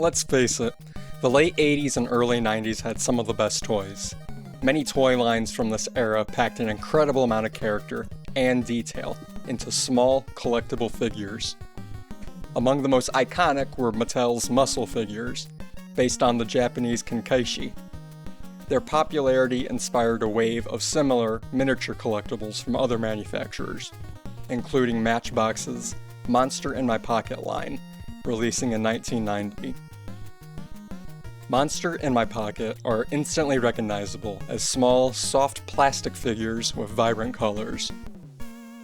Let's face it, the late 80s and early 90s had some of the best toys. Many toy lines from this era packed an incredible amount of character and detail into small, collectible figures. Among the most iconic were Mattel's muscle figures, based on the Japanese Kankaishi. Their popularity inspired a wave of similar miniature collectibles from other manufacturers, including Matchbox's Monster in My Pocket line, releasing in 1990. Monster in My Pocket are instantly recognizable as small, soft plastic figures with vibrant colors.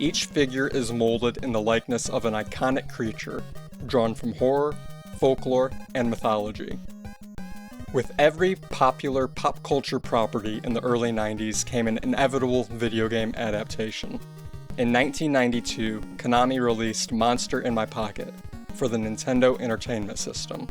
Each figure is molded in the likeness of an iconic creature, drawn from horror, folklore, and mythology. With every popular pop culture property in the early 90s came an inevitable video game adaptation. In 1992, Konami released Monster in My Pocket for the Nintendo Entertainment System.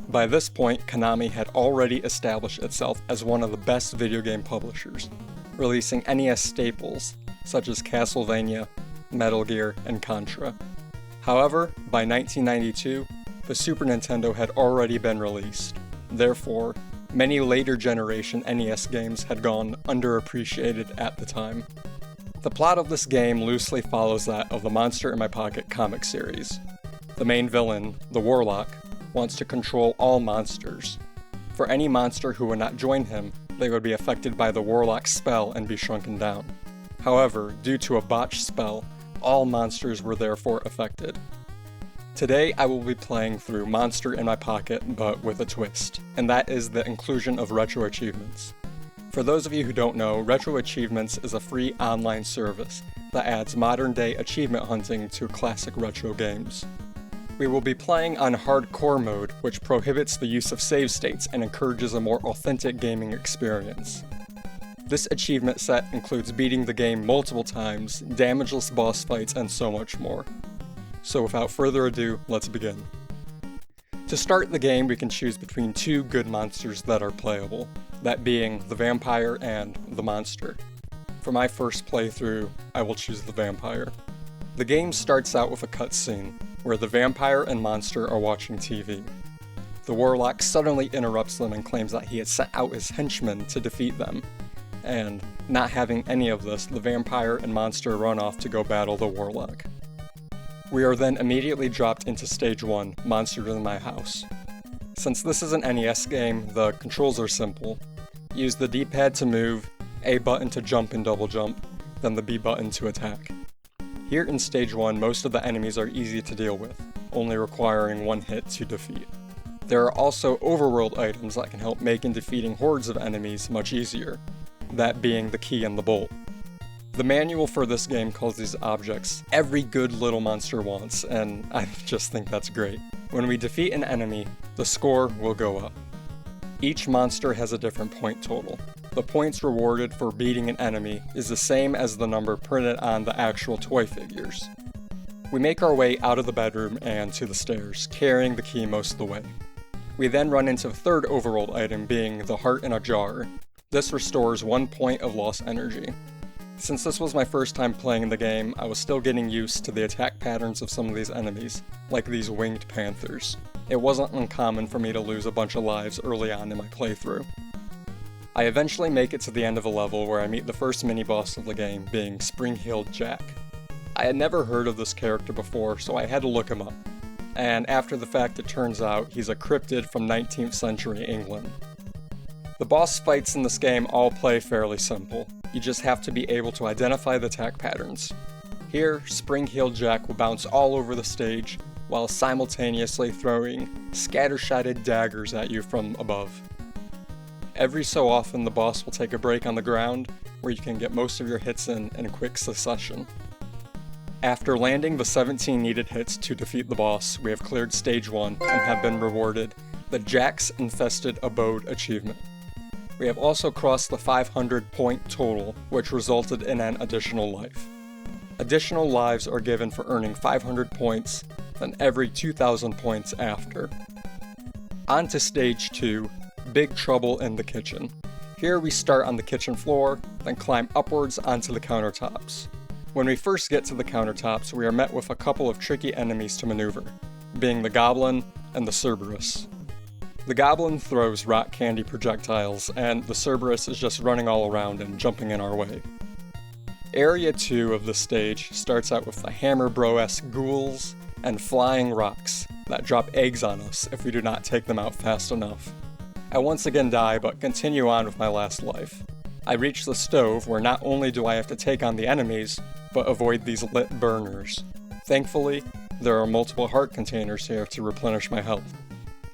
By this point, Konami had already established itself as one of the best video game publishers, releasing NES staples such as Castlevania, Metal Gear, and Contra. However, by 1992, the Super Nintendo had already been released. Therefore, many later generation NES games had gone underappreciated at the time. The plot of this game loosely follows that of the Monster in My Pocket comic series. The main villain, the Warlock, wants to control all monsters. For any monster who would not join him, they would be affected by the Warlock's spell and be shrunken down. However, due to a botched spell, all monsters were therefore affected. Today I will be playing through Monster in My Pocket, but with a twist, and that is the inclusion of RetroAchievements. For those of you who don't know, RetroAchievements is a free online service that adds modern-day achievement hunting to classic retro games. We will be playing on Hardcore mode, which prohibits the use of save states and encourages a more authentic gaming experience. This achievement set includes beating the game multiple times, damageless boss fights, and so much more. So without further ado, let's begin. To start the game, we can choose between two good monsters that are playable, that being the vampire and the monster. For my first playthrough, I will choose the vampire. The game starts out with a cutscene, where the vampire and monster are watching TV. The warlock suddenly interrupts them and claims that he had sent out his henchmen to defeat them. And, not having any of this, the vampire and monster run off to go battle the warlock. We are then immediately dropped into Stage 1, Monsters in My House. Since this is an NES game, the controls are simple. Use the D-pad to move, A button to jump and double jump, then the B button to attack. Here in Stage 1, most of the enemies are easy to deal with, only requiring one hit to defeat. There are also overworld items that can help make and defeating hordes of enemies much easier, that being the key and the bolt. The manual for this game calls these objects every good little monster wants, and I just think that's great. When we defeat an enemy, the score will go up. Each monster has a different point total. The points rewarded for beating an enemy is the same as the number printed on the actual toy figures. We make our way out of the bedroom and to the stairs, carrying the key most of the way. We then run into the third overworld item, being the heart in a jar. This restores 1 point of lost energy. Since this was my first time playing the game, I was still getting used to the attack patterns of some of these enemies, like these winged panthers. It wasn't uncommon for me to lose a bunch of lives early on in my playthrough. I eventually make it to the end of a level where I meet the first mini-boss of the game, being Spring-Heeled Jack. I had never heard of this character before, so I had to look him up. And after the fact, it turns out he's a cryptid from 19th century England. The boss fights in this game all play fairly simple. You just have to be able to identify the attack patterns. Here, Spring-Heeled Jack will bounce all over the stage, while simultaneously throwing scatter-shotted daggers at you from above. Every so often, the boss will take a break on the ground, where you can get most of your hits in quick succession. After landing the 17 needed hits to defeat the boss, we have cleared Stage 1 and have been rewarded the Jack's Infested Abode achievement. We have also crossed the 500 point total, which resulted in an additional life. Additional lives are given for earning 500 points, then every 2,000 points after. On to Stage 2, Big Trouble in the Kitchen. Here we start on the kitchen floor, then climb upwards onto the countertops. When we first get to the countertops, we are met with a couple of tricky enemies to maneuver, being the Goblin and the Cerberus. The goblin throws rock candy projectiles, and the Cerberus is just running all around and jumping in our way. Area 2 of the stage starts out with the Hammer Bro-esque ghouls and flying rocks that drop eggs on us if we do not take them out fast enough. I once again die, but continue on with my last life. I reach the stove where not only do I have to take on the enemies, but avoid these lit burners. Thankfully, there are multiple heart containers here to replenish my health.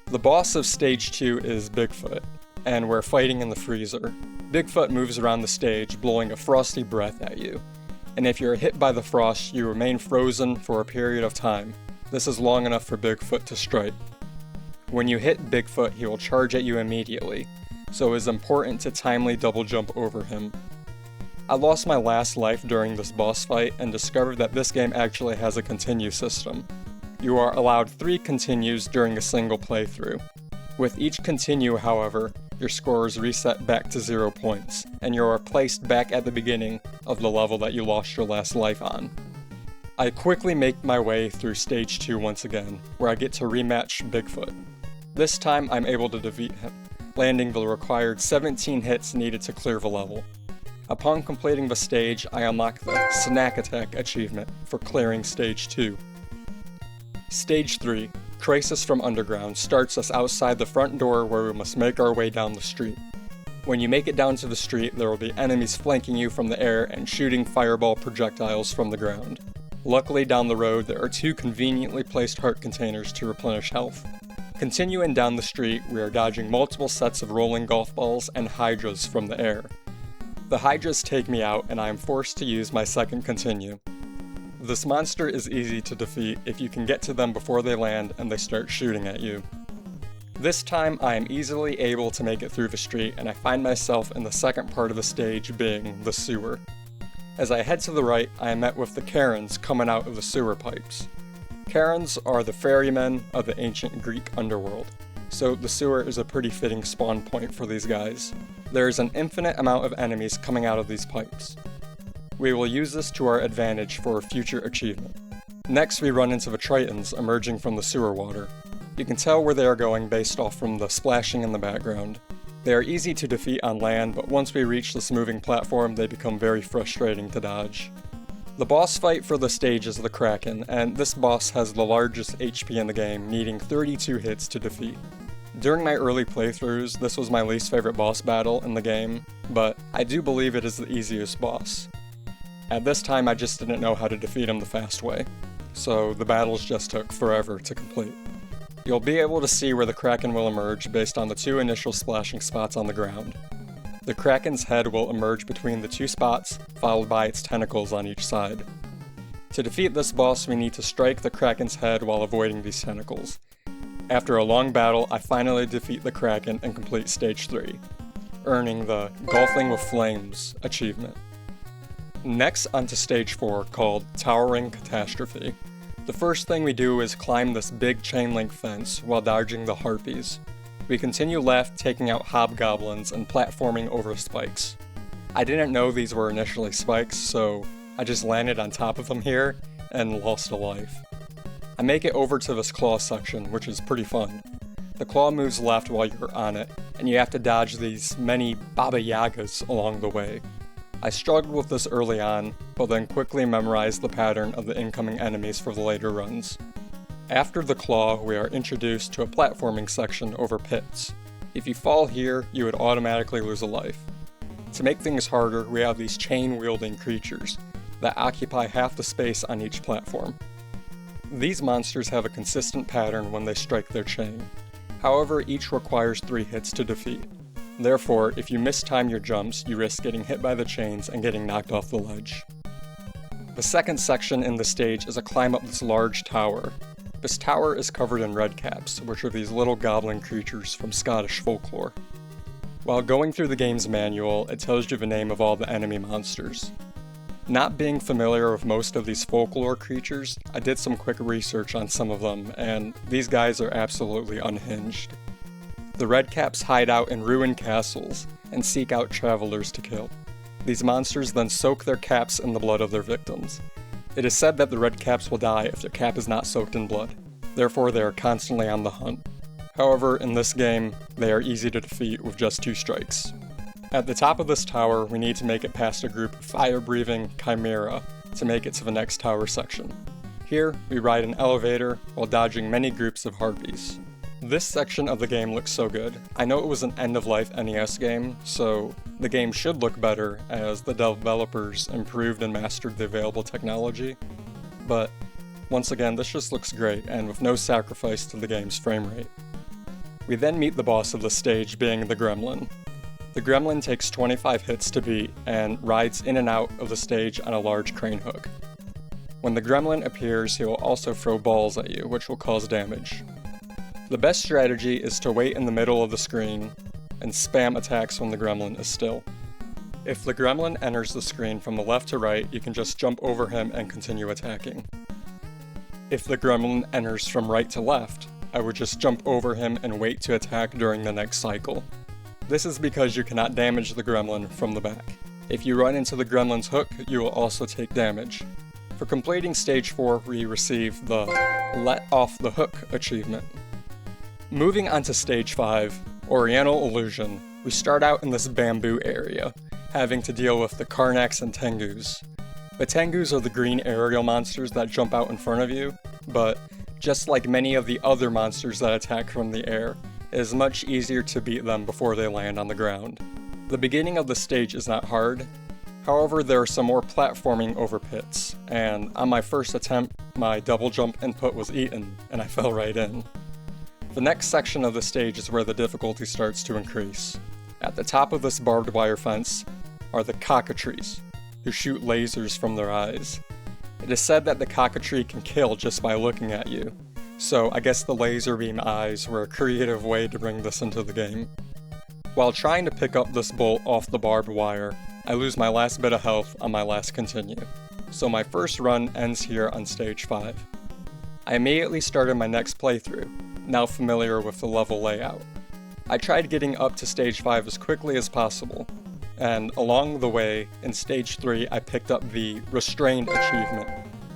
The boss of Stage 2 is Bigfoot, and we're fighting in the freezer. Bigfoot moves around the stage, blowing a frosty breath at you. And if you're hit by the frost, you remain frozen for a period of time. This is long enough for Bigfoot to strike. When you hit Bigfoot, he will charge at you immediately, so it is important to timely double jump over him. I lost my last life during this boss fight and discovered that this game actually has a continue system. You are allowed 3 continues during a single playthrough. With each continue, however, your score is reset back to 0 points, and you are placed back at the beginning of the level that you lost your last life on. I quickly make my way through Stage 2 once again, where I get to rematch Bigfoot. This time I'm able to defeat him, landing the required 17 hits needed to clear the level. Upon completing the stage, I unlock the Snack Attack achievement for clearing Stage 2. Stage 3, Crisis from Underground, starts us outside the front door where we must make our way down the street. When you make it down to the street, there will be enemies flanking you from the air and shooting fireball projectiles from the ground. Luckily down the road, there are 2 conveniently placed heart containers to replenish health. Continuing down the street, we are dodging multiple sets of rolling golf balls and hydras from the air. The hydras take me out, and I am forced to use my second continue. This monster is easy to defeat if you can get to them before they land and they start shooting at you. This time I am easily able to make it through the street, and I find myself in the second part of the stage, being the sewer. As I head to the right, I am met with the Karens coming out of the sewer pipes. Karens are the ferrymen of the ancient Greek underworld, so the sewer is a pretty fitting spawn point for these guys. There is an infinite amount of enemies coming out of these pipes. We will use this to our advantage for a future achievement. Next, we run into the Tritons emerging from the sewer water. You can tell where they are going based off from the splashing in the background. They are easy to defeat on land, but once we reach this moving platform, they become very frustrating to dodge. The boss fight for the stage is the Kraken, and this boss has the largest HP in the game, needing 32 hits to defeat. During my early playthroughs, this was my least favorite boss battle in the game, but I do believe it is the easiest boss. At this time, I just didn't know how to defeat him the fast way, so the battles just took forever to complete. You'll be able to see where the Kraken will emerge based on the 2 initial splashing spots on the ground. The Kraken's head will emerge between the 2 spots, followed by its tentacles on each side. To defeat this boss, we need to strike the Kraken's head while avoiding these tentacles. After a long battle, I finally defeat the Kraken and complete Stage 3, earning the Golfing with Flames achievement. Next, onto Stage 4, called Towering Catastrophe. The first thing we do is climb this big chain link fence while dodging the harpies. We continue left, taking out hobgoblins and platforming over spikes. I didn't know these were initially spikes, so I just landed on top of them here and lost a life. I make it over to this claw section, which is pretty fun. The claw moves left while you're on it, and you have to dodge these many Baba Yagas along the way. I struggled with this early on, but then quickly memorized the pattern of the incoming enemies for the later runs. After the claw, we are introduced to a platforming section over pits. If you fall here, you would automatically lose a life. To make things harder, we have these chain-wielding creatures that occupy half the space on each platform. These monsters have a consistent pattern when they strike their chain. However, each requires 3 hits to defeat. Therefore, if you mistime your jumps, you risk getting hit by the chains and getting knocked off the ledge. The second section in the stage is a climb up this large tower. This tower is covered in redcaps, which are these little goblin creatures from Scottish folklore. While going through the game's manual, it tells you the name of all the enemy monsters. Not being familiar with most of these folklore creatures, I did some quick research on some of them, and these guys are absolutely unhinged. The redcaps hide out in ruined castles and seek out travelers to kill. These monsters then soak their caps in the blood of their victims. It is said that the redcaps will die if their cap is not soaked in blood, therefore they are constantly on the hunt. However, in this game, they are easy to defeat with just 2 strikes. At the top of this tower, we need to make it past a group of fire-breathing chimera to make it to the next tower section. Here, we ride an elevator while dodging many groups of harpies. This section of the game looks so good. I know it was an end-of-life NES game, so the game should look better as the developers improved and mastered the available technology, but once again, this just looks great and with no sacrifice to the game's frame rate. We then meet the boss of the stage, being the Gremlin. The Gremlin takes 25 hits to beat and rides in and out of the stage on a large crane hook. When the Gremlin appears, he will also throw balls at you, which will cause damage. The best strategy is to wait in the middle of the screen and spam attacks when the Gremlin is still. If the Gremlin enters the screen from the left to right, you can just jump over him and continue attacking. If the Gremlin enters from right to left, I would just jump over him and wait to attack during the next cycle. This is because you cannot damage the Gremlin from the back. If you run into the Gremlin's hook, you will also take damage. For completing Stage 4, we receive the Let Off the Hook achievement. Moving on to Stage 5, Oriental Illusion, we start out in this bamboo area, having to deal with the Karnaks and Tengus. The Tengus are the green aerial monsters that jump out in front of you, but just like many of the other monsters that attack from the air, it is much easier to beat them before they land on the ground. The beginning of the stage is not hard, however there are some more platforming over pits, and on my first attempt, my double jump input was eaten, and I fell right in. The next section of the stage is where the difficulty starts to increase. At the top of this barbed wire fence are the cockatrices, who shoot lasers from their eyes. It is said that the cockatrice can kill just by looking at you, so I guess the laser beam eyes were a creative way to bring this into the game. While trying to pick up this bolt off the barbed wire, I lose my last bit of health on my last continue, so my first run ends here on Stage 5. I immediately started my next playthrough, now familiar with the level layout. I tried getting up to Stage 5 as quickly as possible, and along the way, in Stage 3 I picked up the Restrained achievement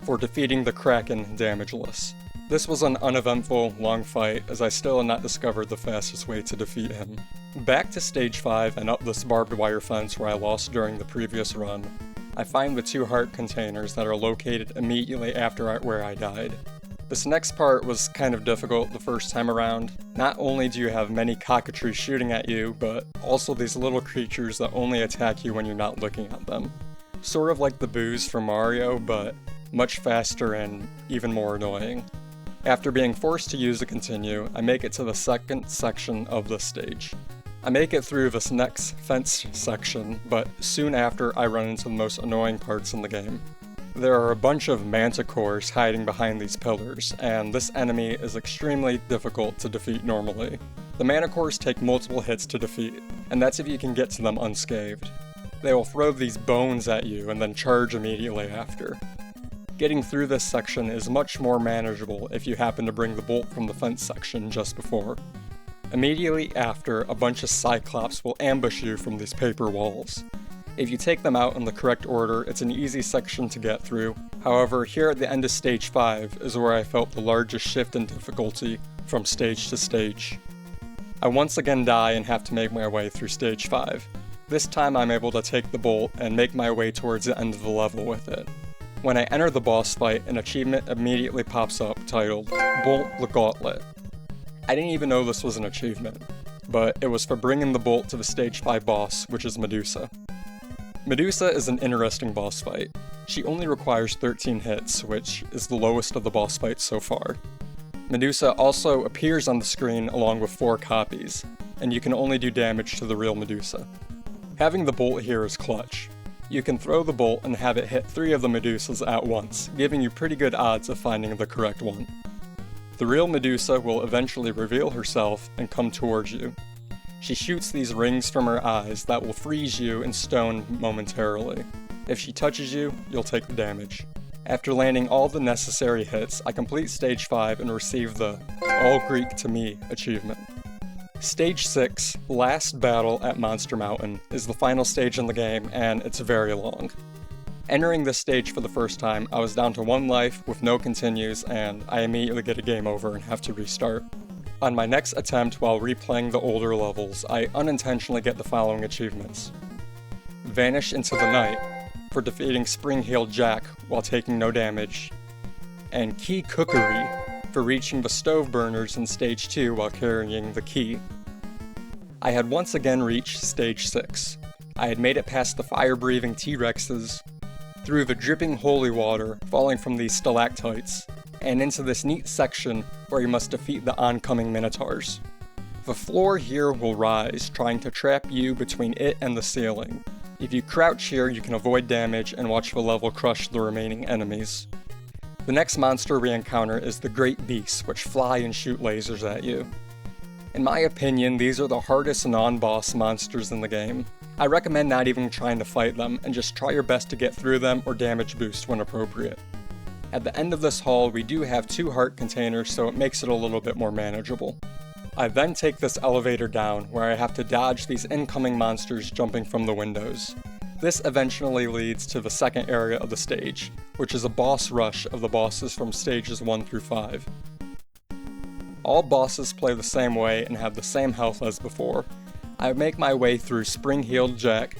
for defeating the Kraken damageless. This was an uneventful, long fight, as I still had not discovered the fastest way to defeat him. Back to Stage 5 and up this barbed wire fence where I lost during the previous run, I find the 2 heart containers that are located immediately after where I died. This next part was kind of difficult the first time around. Not only do you have many cockatrices shooting at you, but also these little creatures that only attack you when you're not looking at them. Sort of like the boos from Mario, but much faster and even more annoying. After being forced to use a continue, I make it to the second section of the stage. I make it through this next fence section, but soon after I run into the most annoying parts in the game. There are a bunch of manticores hiding behind these pillars, and this enemy is extremely difficult to defeat normally. The manticores take multiple hits to defeat, and that's if you can get to them unscathed. They will throw these bones at you and then charge immediately after. Getting through this section is much more manageable if you happen to bring the bolt from the fence section just before. Immediately after, a bunch of Cyclops will ambush you from these paper walls. If you take them out in the correct order, it's an easy section to get through. However, here at the end of Stage 5 is where I felt the largest shift in difficulty from stage to stage. I once again die and have to make my way through Stage 5. This time I'm able to take the bolt and make my way towards the end of the level with it. When I enter the boss fight, an achievement immediately pops up titled Bolt the Gauntlet. I didn't even know this was an achievement, but it was for bringing the bolt to the Stage 5 boss, which is Medusa. Medusa is an interesting boss fight. She only requires 13 hits, which is the lowest of the boss fights so far. Medusa also appears on the screen along with 4 copies, and you can only do damage to the real Medusa. Having the bolt here is clutch. You can throw the bolt and have it hit 3 of the Medusas at once, giving you pretty good odds of finding the correct one. The real Medusa will eventually reveal herself and come towards you. She shoots these rings from her eyes that will freeze you in stone momentarily. If she touches you, you'll take the damage. After landing all the necessary hits, I complete Stage 5 and receive the All Greek to Me achievement. Stage 6, Last Battle at Monster Mountain, is the final stage in the game, and it's very long. Entering this stage for the first time, I was down to 1 life with no continues, and I immediately get a game over and have to restart. On my next attempt while replaying the older levels, I unintentionally get the following achievements. Vanish into the Night, for defeating Spring-Heeled Jack while taking no damage, and Key Cookery, for reaching the stove burners in Stage 2 while carrying the key. I had once again reached Stage 6. I had made it past the fire-breathing T-Rexes, through the dripping holy water falling from these stalactites, and into this neat section where you must defeat the oncoming minotaurs. The floor here will rise, trying to trap you between it and the ceiling. If you crouch here, you can avoid damage and watch the level crush the remaining enemies. The next monster we encounter is the Great Beasts, which fly and shoot lasers at you. In my opinion, these are the hardest non-boss monsters in the game. I recommend not even trying to fight them, and just try your best to get through them or damage boost when appropriate. At the end of this hall, we do have 2 heart containers, so it makes it a little bit more manageable. I then take this elevator down, where I have to dodge these incoming monsters jumping from the windows. This eventually leads to the second area of the stage, which is a boss rush of the bosses from stages 1 through 5. All bosses play the same way and have the same health as before. I make my way through Spring-Heeled Jack,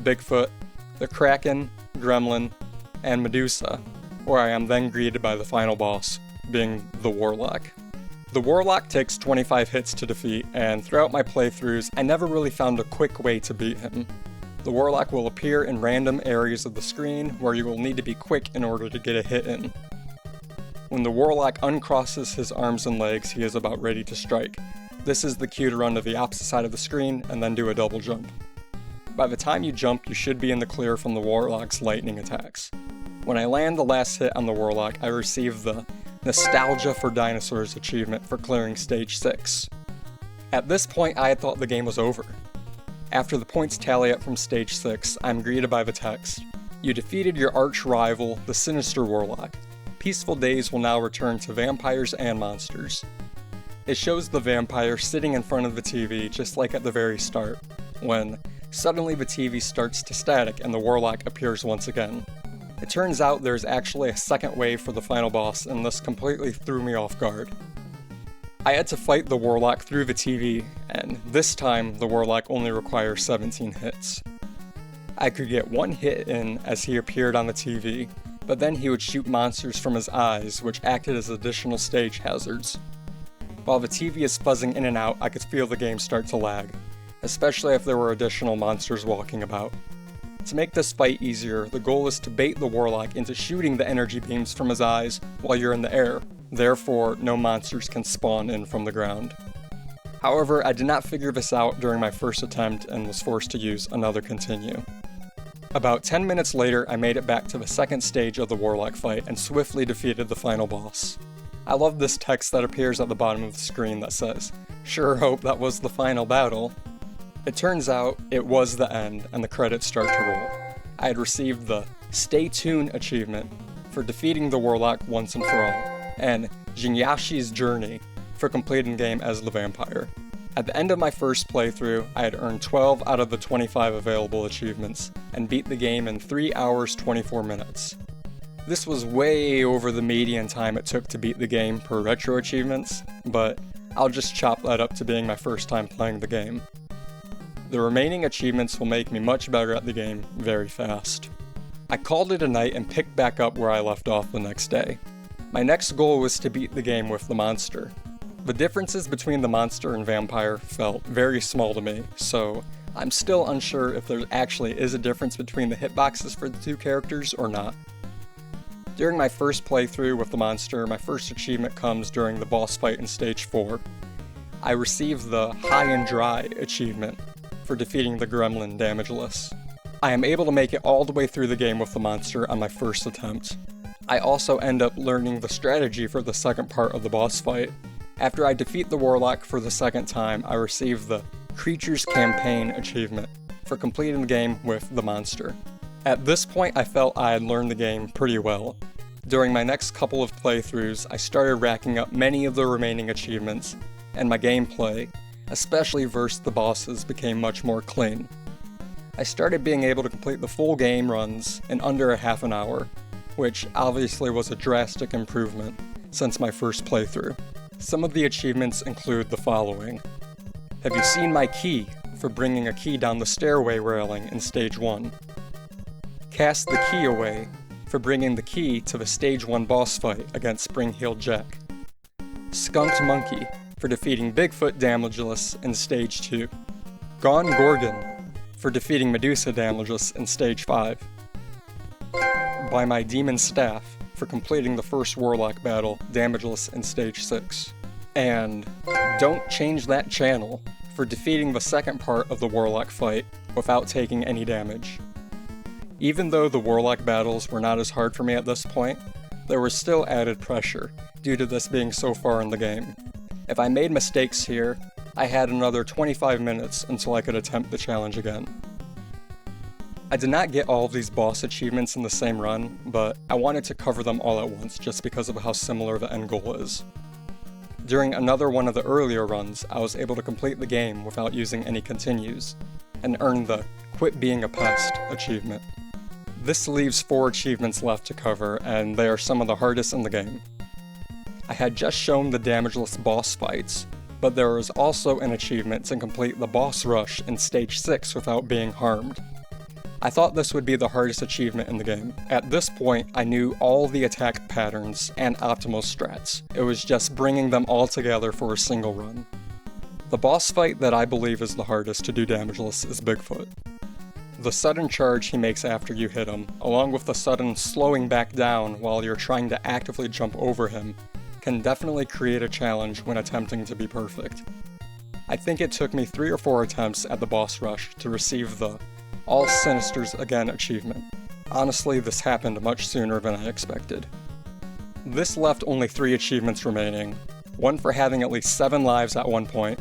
Bigfoot, the Kraken, Gremlin, and Medusa, where I am then greeted by the final boss, being the Warlock. The Warlock takes 25 hits to defeat, and throughout my playthroughs, I never really found a quick way to beat him. The Warlock will appear in random areas of the screen where you will need to be quick in order to get a hit in. When the Warlock uncrosses his arms and legs, he is about ready to strike. This is the cue to run to the opposite side of the screen and then do a double jump. By the time you jump, you should be in the clear from the Warlock's lightning attacks. When I land the last hit on the Warlock, I receive the Nostalgia for Dinosaurs achievement for clearing Stage 6. At this point, I had thought the game was over. After the points tally up from Stage 6, I'm greeted by the text, "You defeated your arch-rival, the Sinister Warlock. Peaceful days will now return to vampires and monsters." It shows the vampire sitting in front of the TV just like at the very start, when suddenly the TV starts to static and the Warlock appears once again. It turns out there's actually a second wave for the final boss, and this completely threw me off guard. I had to fight the Warlock through the TV, and this time the Warlock only requires 17 hits. I could get 1 hit in as he appeared on the TV, but then he would shoot monsters from his eyes, which acted as additional stage hazards. While the TV is fuzzing in and out, I could feel the game start to lag, especially if there were additional monsters walking about. To make this fight easier, the goal is to bait the Warlock into shooting the energy beams from his eyes while you're in the air, therefore no monsters can spawn in from the ground. However, I did not figure this out during my first attempt and was forced to use another continue. About 10 minutes later, I made it back to the second stage of the Warlock fight and swiftly defeated the final boss. I love this text that appears at the bottom of the screen that says, "Sure hope that was the final battle." It turns out it was the end, and the credits start to roll. I had received the Stay Tuned achievement for defeating the Warlock once and for all, and Jinyashi's Journey for completing the game as the vampire. At the end of my first playthrough, I had earned 12 out of the 25 available achievements, and beat the game in 3 hours 24 minutes. This was way over the median time it took to beat the game per RetroAchievements, but I'll just chop that up to being my first time playing the game. The remaining achievements will make me much better at the game very fast. I called it a night and picked back up where I left off the next day. My next goal was to beat the game with the monster. The differences between the monster and vampire felt very small to me, so I'm still unsure if there actually is a difference between the hitboxes for the 2 characters or not. During my first playthrough with the monster, my first achievement comes during the boss fight in Stage 4. I received the High and Dry achievement for defeating the Gremlin damageless. I am able to make it all the way through the game with the monster on my first attempt. I also end up learning the strategy for the second part of the boss fight. After I defeat the Warlock for the second time, I receive the Creatures Campaign achievement for completing the game with the monster. At this point, I felt I had learned the game pretty well. During my next couple of playthroughs, I started racking up many of the remaining achievements, and my gameplay, especially versus the bosses, became much more clean. I started being able to complete the full game runs in under a half an hour, which obviously was a drastic improvement since my first playthrough. Some of the achievements include the following. Have you seen my key for bringing a key down the stairway railing in Stage 1? Cast the key away for bringing the key to the Stage 1 boss fight against Spring-Heeled Jack. Skunked Monkey for defeating Bigfoot Damageless in Stage 2. Gone Gorgon for defeating Medusa Damageless in Stage 5. By my Demon Staff for completing the first Warlock battle, Damageless in Stage 6. And Don't Change That Channel for defeating the second part of the Warlock fight without taking any damage. Even though the Warlock battles were not as hard for me at this point, there was still added pressure due to this being so far in the game. If I made mistakes here, I had another 25 minutes until I could attempt the challenge again. I did not get all of these boss achievements in the same run, but I wanted to cover them all at once just because of how similar the end goal is. During another one of the earlier runs, I was able to complete the game without using any continues, and earn the Quit Being a Pest achievement. This leaves 4 achievements left to cover, and they are some of the hardest in the game. I had just shown the damageless boss fights, but there was also an achievement to complete the boss rush in Stage 6 without being harmed. I thought this would be the hardest achievement in the game. At this point, I knew all the attack patterns and optimal strats. It was just bringing them all together for a single run. The boss fight that I believe is the hardest to do damageless is Bigfoot. The sudden charge he makes after you hit him, along with the sudden slowing back down while you're trying to actively jump over him, can definitely create a challenge when attempting to be perfect. I think it took me 3 or 4 attempts at the boss rush to receive the All Sinisters Again achievement. Honestly, this happened much sooner than I expected. This left only 3 achievements remaining, one for having at least 7 lives at one point,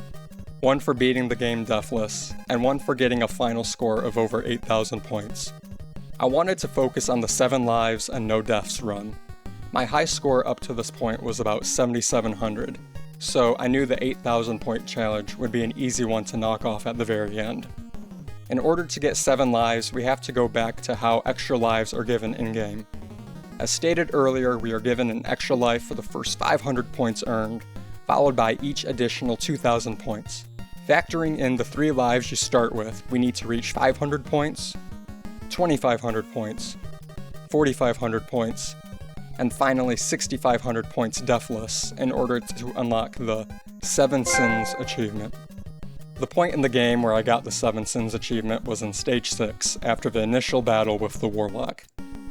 one for beating the game deathless, and one for getting a final score of over 8,000 points. I wanted to focus on the 7 lives and no deaths run. My high score up to this point was about 7,700, so I knew the 8,000 point challenge would be an easy one to knock off at the very end. In order to get 7 lives, we have to go back to how extra lives are given in-game. As stated earlier, we are given an extra life for the first 500 points earned, followed by each additional 2,000 points. Factoring in the 3 lives you start with, we need to reach 500 points, 2,500 points, 4,500 points, and finally 6,500 points deathless in order to unlock the 7 Sins achievement. The point in the game where I got the 7 Sins achievement was in Stage 6, after the initial battle with the Warlock.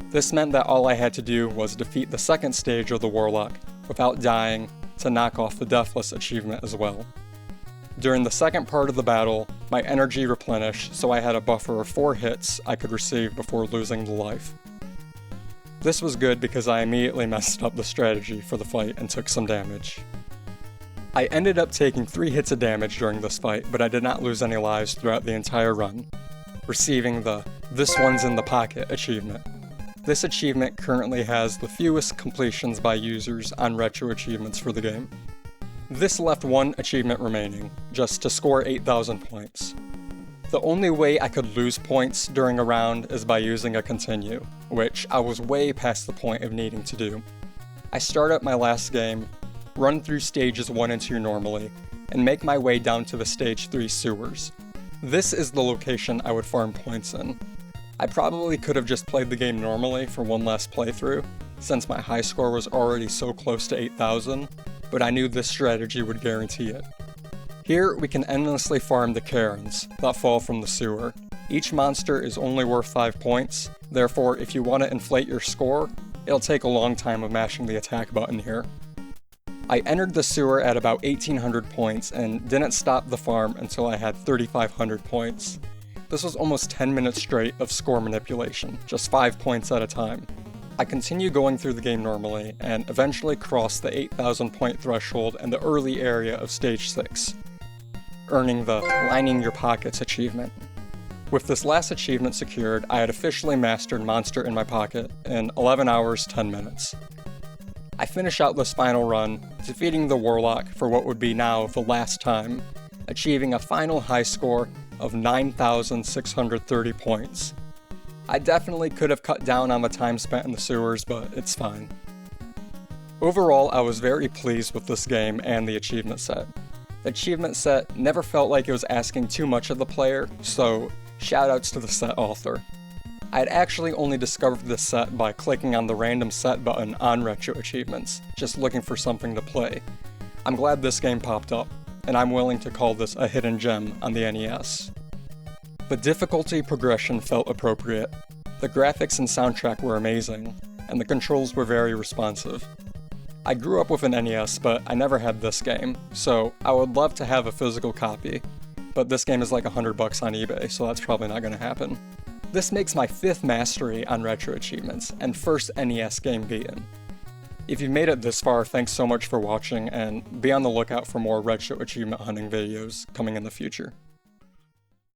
This meant that all I had to do was defeat the second stage of the Warlock without dying to knock off the Deathless achievement as well. During the second part of the battle, my energy replenished, so I had a buffer of 4 hits I could receive before losing the life. This was good because I immediately messed up the strategy for the fight and took some damage. I ended up taking 3 hits of damage during this fight, but I did not lose any lives throughout the entire run, receiving the This One's in the Pocket achievement. This achievement currently has the fewest completions by users on RetroAchievements for the game. This left 1 achievement remaining, just to score 8,000 points. The only way I could lose points during a round is by using a continue, which I was way past the point of needing to do. I start up my last game, run through stages 1 and 2 normally, and make my way down to the Stage 3 sewers. This is the location I would farm points in. I probably could have just played the game normally for one last playthrough, since my high score was already so close to 8,000, but I knew this strategy would guarantee it. Here, we can endlessly farm the Karens that fall from the sewer. Each monster is only worth 5 points, therefore if you want to inflate your score, it'll take a long time of mashing the attack button here. I entered the sewer at about 1,800 points and didn't stop the farm until I had 3,500 points. This was almost 10 minutes straight of score manipulation, just 5 points at a time. I continue going through the game normally, and eventually cross the 8,000 point threshold in the early area of Stage 6, earning the Lining Your Pockets achievement. With this last achievement secured, I had officially mastered Monster in My Pocket in 11 hours 10 minutes. I finish out this final run, defeating the Warlock for what would be now the last time, achieving a final high score of 9,630 points. I definitely could have cut down on the time spent in the sewers, but it's fine. Overall, I was very pleased with this game and the achievement set. The achievement set never felt like it was asking too much of the player, so shoutouts to the set author. I had actually only discovered this set by clicking on the random set button on RetroAchievements, just looking for something to play. I'm glad this game popped up, and I'm willing to call this a hidden gem on the NES. The difficulty progression felt appropriate, the graphics and soundtrack were amazing, and the controls were very responsive. I grew up with an NES, but I never had this game, so I would love to have a physical copy, but this game is like $100 on eBay, so that's probably not going to happen. This makes my 5th mastery on RetroAchievements, and first NES game beaten. If you've made it this far, thanks so much for watching, and be on the lookout for more Retro Achievement hunting videos coming in the future.